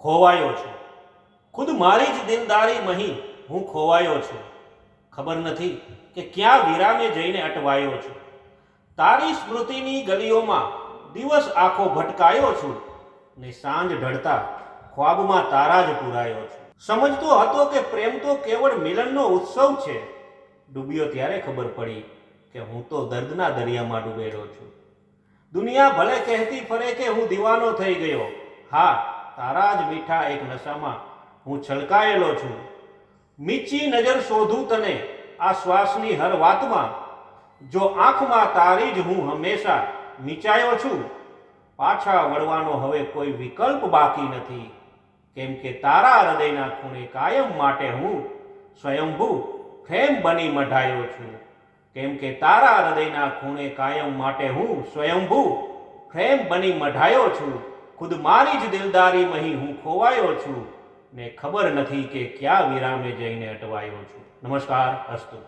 ખોવાયો છું. ખુદ મારી જ દિલદારી મહી હું ખોવાયો છું. ખબર નથી કે ક્યાં વિરામે જઈને અટવાયો છું. તારી સ્મૃતિની ગલીઓમાં દિવસ આખો ભટકાયો છું ને સાંજ ઢળતા ખ્વાબમાં તારા જ પુરાયો છું. સમજતો હતો કે પ્રેમ તો કેવળ મિલનનો ઉત્સવ છે. ડૂબ્યો ત્યારે ખબર પડી કે હું તો દર્દના દરિયામાં ડૂબેલો છું. દુનિયા ભલે કહેતી ફરે કે હું દીવાનો થઈ ગયો, હા, તારા જ મીઠા એક નશામાં હું છલકાયેલો છું. મીચી નજર શોધું તને આ શ્વાસની હર વાતમાં, જો આંખમાં તારી જ હું હંમેશા મીચાયો છું. પાછા વળવાનો હવે કોઈ વિકલ્પ બાકી નથી, કેમ કે તારા હૃદયના ખૂણે કાયમ માટે હું સ્વયંભૂ ફેમ બની મઢાયો છું. કેમ કે તારા હૃદયના ખૂણે કાયમ માટે હું સ્વયંભૂ ફેમ બની મઢાયો છું. ખુદ મારી જ દિલદારી મહી હું ખોવાયો છું ને ખબર નથી કે ક્યાં વિરામે જઈને અટવાયો છું. નમસ્કાર, અસ્તુ.